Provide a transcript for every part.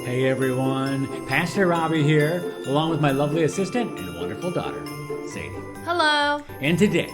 Hey everyone, Pastor Robbie here, along with my lovely assistant and wonderful daughter, Sadie. Hello. And today,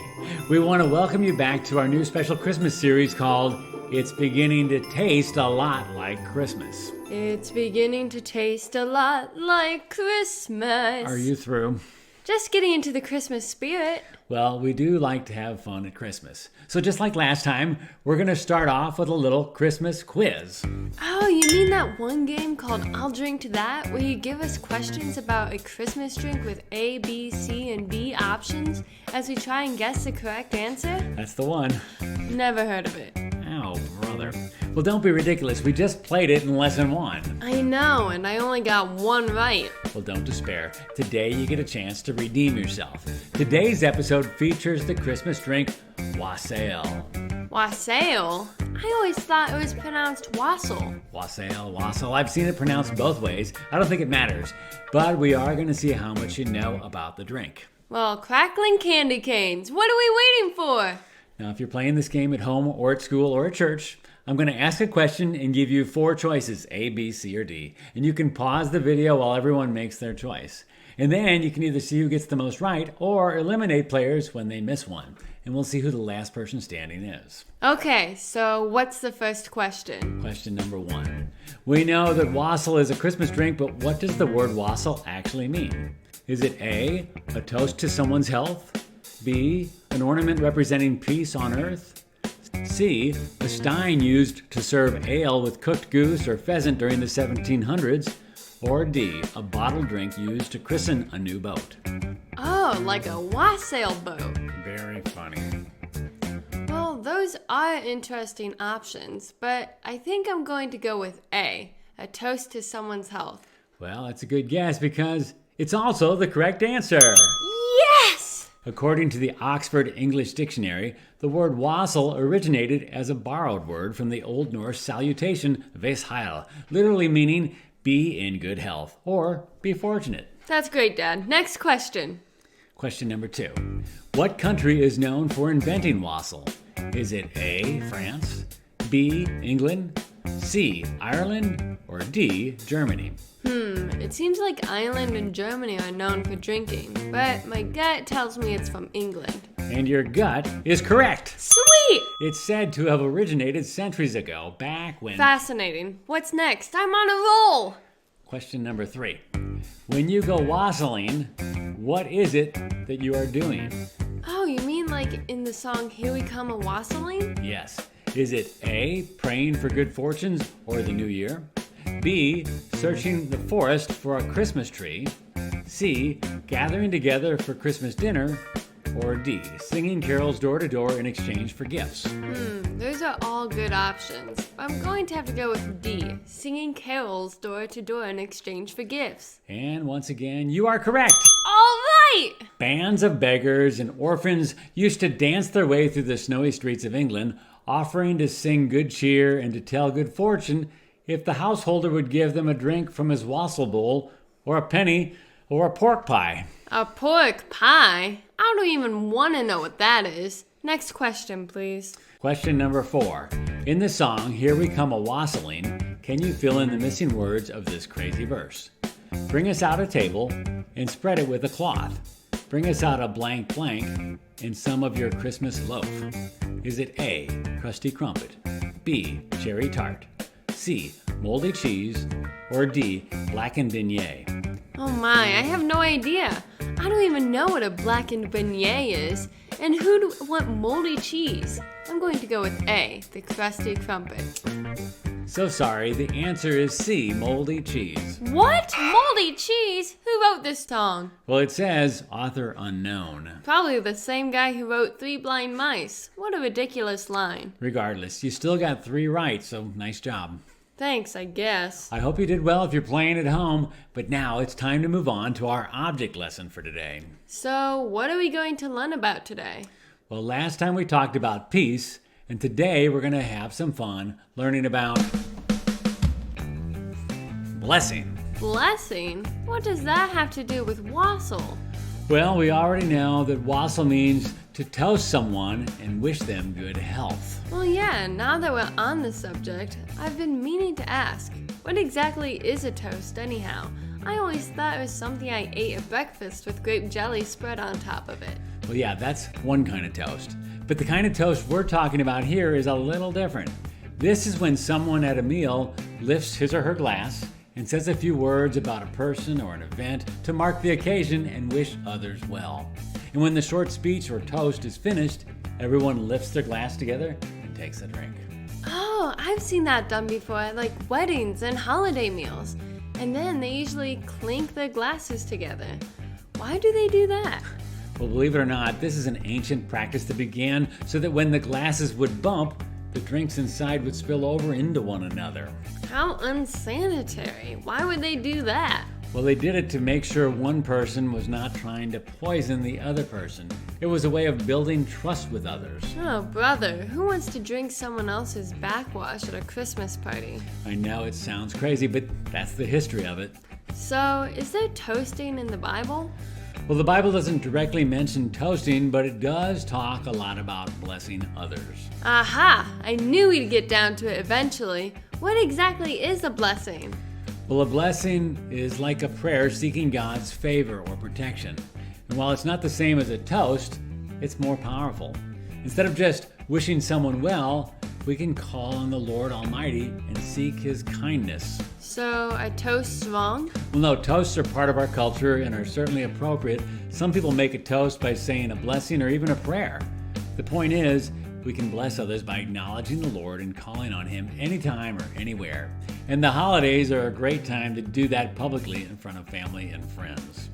we want to welcome you back to our new special Christmas series called It's Beginning to Taste a Lot Like Christmas. It's beginning to taste a lot like Christmas. Are you through? Just getting into the Christmas spirit. Well, we do like to have fun at Christmas. So just like last time, we're going to start off with a little Christmas quiz. Oh, you mean that one game called I'll Drink to That, where you give us questions about a Christmas drink with A, B, C, and D options as we try and guess the correct answer? That's the one. Never heard of it. Oh, brother. Well, don't be ridiculous. We just played it in lesson 1. I know, and I only got one right. Well, don't despair. Today you get a chance to redeem yourself. Today's episode features the Christmas drink Wassail. Wassail? I always thought it was pronounced Wassail. Wassail. I've seen it pronounced both ways. I don't think it matters. But we are going to see how much you know about the drink. Well, crackling candy canes. What are we waiting for? Now, if you're playing this game at home or at school or at church, I'm going to ask a question and give you 4 choices, A, B, C, or D. And you can pause the video while everyone makes their choice. And then you can either see who gets the most right or eliminate players when they miss one. And we'll see who the last person standing is. Okay, so what's the first question? Question number 1. We know that wassail is a Christmas drink, but what does the word wassail actually mean? Is it A, a toast to someone's health? B, an ornament representing peace on earth? C, a stein used to serve ale with cooked goose or pheasant during the 1700s? Or D, a bottled drink used to christen a new boat? Oh, like a wassail boat. Very funny. Well, those are interesting options, but I think I'm going to go with A, a toast to someone's health. Well, that's a good guess because it's also the correct answer. Yes! According to the Oxford English Dictionary, the word wassail originated as a borrowed word from the Old Norse salutation Wassail, literally meaning be in good health or be fortunate. That's great, Dad. Next question. Question number 2. What country is known for inventing wassail? Is it A, France, B, England, C, Ireland, or D, Germany? It seems like Ireland and Germany are known for drinking, but my gut tells me it's from England. And your gut is correct. Sweet! It's said to have originated centuries ago, back when... Fascinating. What's next? I'm on a roll! Question number 3. When you go wassailing, what is it that you are doing? Oh, you mean like in the song Here We Come a Wassailing? Yes. Is it A, praying for good fortunes or the new year? B, searching the forest for a Christmas tree? C, gathering together for Christmas dinner? Or D, singing carols door to door in exchange for gifts? Those are all good options. I'm going to have to go with D, singing carols door to door in exchange for gifts. And once again, you are correct. All right! Bands of beggars and orphans used to dance their way through the snowy streets of England, offering to sing good cheer and to tell good fortune if the householder would give them a drink from his wassail bowl, or a penny, or a pork pie. A pork pie? I don't even want to know what that is. Next question, please. Question number 4. In the song, Here We Come a Wassailing, can you fill in the missing words of this crazy verse? Bring us out a table and spread it with a cloth. Bring us out a blank blank and some of your Christmas loaf. Is it A, crusty crumpet, B, cherry tart, C, moldy cheese, or D, blackened beignet? Oh my, I have no idea. I don't even know what a blackened beignet is. And who'd want moldy cheese? I'm going to go with A, the crusty crumpet. So sorry, the answer is C, moldy cheese. What? Moldy cheese? Who wrote this song? Well, it says author unknown. Probably the same guy who wrote Three Blind Mice. What a ridiculous line. Regardless, you still got 3 right, so nice job. Thanks, I guess. I hope you did well if you're playing at home, but now it's time to move on to our object lesson for today. So, what are we going to learn about today? Well, last time we talked about peace, and today we're going to have some fun learning about blessing. Blessing? What does that have to do with wassail? Well, we already know that wassail means to toast someone and wish them good health. Well, yeah, now that we're on the subject, I've been meaning to ask, What exactly is a toast, anyhow? I always thought it was something I ate at breakfast with grape jelly spread on top of it. Well, yeah, that's one kind of toast. But the kind of toast we're talking about here is a little different. This is when someone at a meal lifts his or her glass and says a few words about a person or an event to mark the occasion and wish others well. And when the short speech or toast is finished, everyone lifts their glass together and takes a drink. Oh, I've seen that done before at like weddings and holiday meals. And then they usually clink their glasses together. Why do they do that? Well, believe it or not, this is an ancient practice that began so that when the glasses would bump, the drinks inside would spill over into one another. How unsanitary. Why would they do that? Well, they did it to make sure one person was not trying to poison the other person. It was a way of building trust with others. Oh, brother, who wants to drink someone else's backwash at a Christmas party? I know it sounds crazy, but that's the history of it. So, is there toasting in the Bible? Well, the Bible doesn't directly mention toasting, but it does talk a lot about blessing others. Aha! I knew we'd get down to it eventually. What exactly is a blessing? Well, a blessing is like a prayer seeking God's favor or protection. And while it's not the same as a toast, it's more powerful. Instead of just wishing someone well, we can call on the Lord Almighty and seek His kindness. So, a toast's wrong? Well, no, toasts are part of our culture and are certainly appropriate. Some people make a toast by saying a blessing or even a prayer. The point is, we can bless others by acknowledging the Lord and calling on Him anytime or anywhere. And the holidays are a great time to do that publicly in front of family and friends.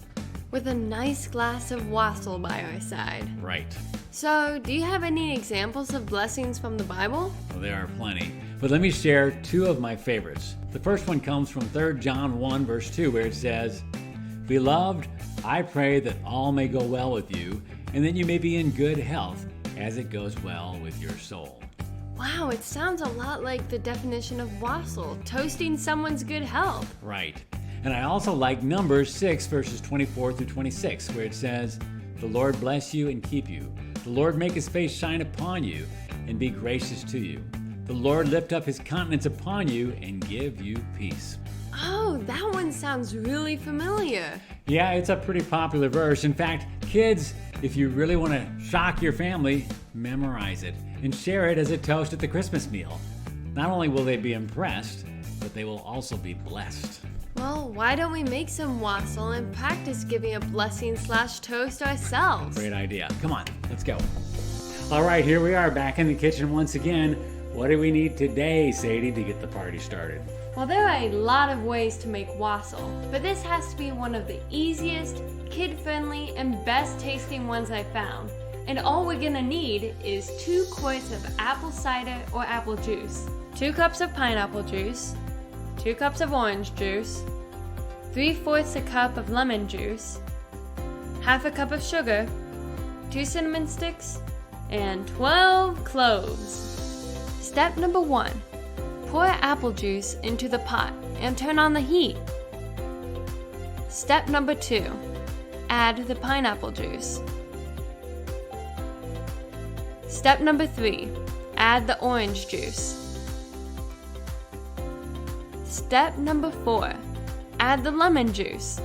With a nice glass of Wassail by our side. Right. So, do you have any examples of blessings from the Bible? Well, there are plenty. But let me share two of my favorites. The first one comes from 3 John 1, verse 2, where it says, "Beloved, I pray that all may go well with you, and that you may be in good health, as it goes well with your soul." Wow, it sounds a lot like the definition of wassail, toasting someone's good health. Right. And I also like Numbers 6, verses 24 through 26, where it says, "The Lord bless you and keep you. The Lord make His face shine upon you and be gracious to you. The Lord lift up His countenance upon you and give you peace." Oh, that one sounds really familiar. Yeah, it's a pretty popular verse. In fact, kids, if you really want to shock your family, memorize it and share it as a toast at the Christmas meal. Not only will they be impressed, but they will also be blessed. Well, why don't we make some wassail and practice giving a blessing/toast ourselves? Great idea. Come on, let's go. All right, here we are back in the kitchen once again. What do we need today, Sadie, to get the party started? Well, there are a lot of ways to make wassail, but this has to be one of the easiest, kid-friendly, and best-tasting ones I found. And all we're gonna need is 2 quarts of apple cider or apple juice, 2 cups of pineapple juice, 2 cups of orange juice, 3/4 a cup of lemon juice, half a cup of sugar, 2 cinnamon sticks, and 12 cloves. Step number 1. Pour apple juice into the pot and turn on the heat. Step number 2. Add the pineapple juice. Step number 3. Add the orange juice. Step number 4. Add the lemon juice.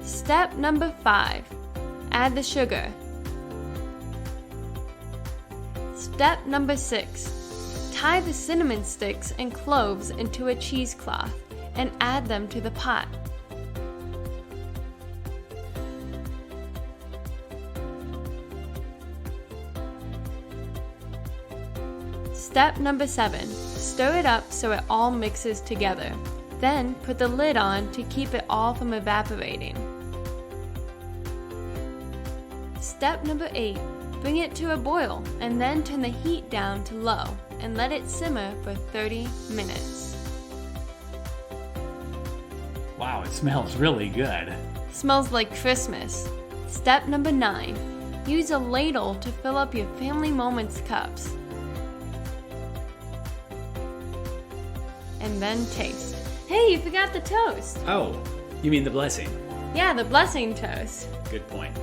Step number 5. Add the sugar. Step number 6. Tie the cinnamon sticks and cloves into a cheesecloth and add them to the pot. Step number 7. Stir it up so it all mixes together. Then put the lid on to keep it all from evaporating. Step number 8. Bring it to a boil and then turn the heat down to low and let it simmer for 30 minutes. Wow, it smells really good. Smells like Christmas. Step number 9. Use a ladle to fill up your family moments cups. And then taste. Hey, you forgot the toast. Oh, you mean the blessing? Yeah, the blessing toast. Good point.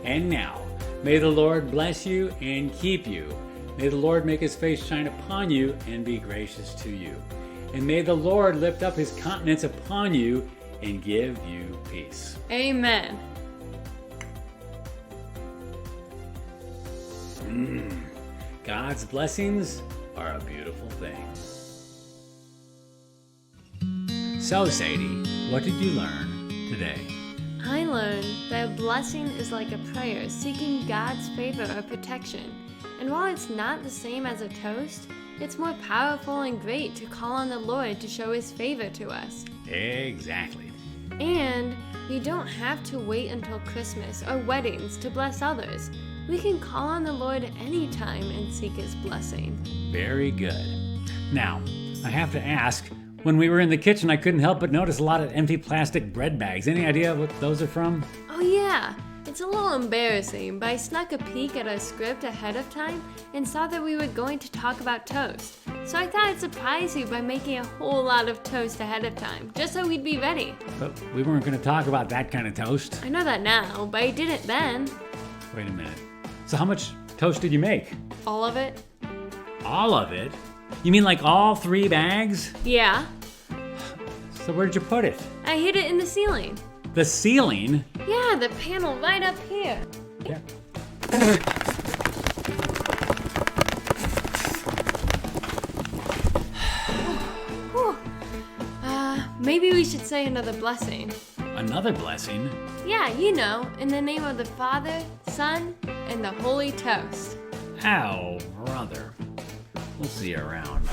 And now, may the Lord bless you and keep you. May the Lord make His face shine upon you and be gracious to you. and may the Lord lift up his countenance upon you and give you peace. Amen. God's blessings are a beautiful thing. So, Sadie, what did you learn today? I learned that a blessing is like a prayer seeking God's favor or protection. And while it's not the same as a toast, it's more powerful and great to call on the Lord to show his favor to us. Exactly. And we don't have to wait until Christmas or weddings to bless others. We can call on the Lord anytime and seek his blessing. Very good. Now, I have to ask, when we were in the kitchen, I couldn't help but notice a lot of empty plastic bread bags. Any idea what those are from? Oh yeah, it's a little embarrassing, but I snuck a peek at our script ahead of time and saw that we were going to talk about toast. So I thought I'd surprise you by making a whole lot of toast ahead of time, just so we'd be ready. But we weren't going to talk about that kind of toast. I know that now, but I didn't then. Wait a minute. So how much toast did you make? All of it? All of it? You mean like all 3 bags? Yeah. So where did you put it? I hid it in the ceiling. The ceiling? Yeah, the panel right up here. Yeah. Whew. Maybe we should say another blessing. Another blessing? Yeah, you know, in the name of the Father, Son, and the Holy Toast. Ow, brother. We'll see you around.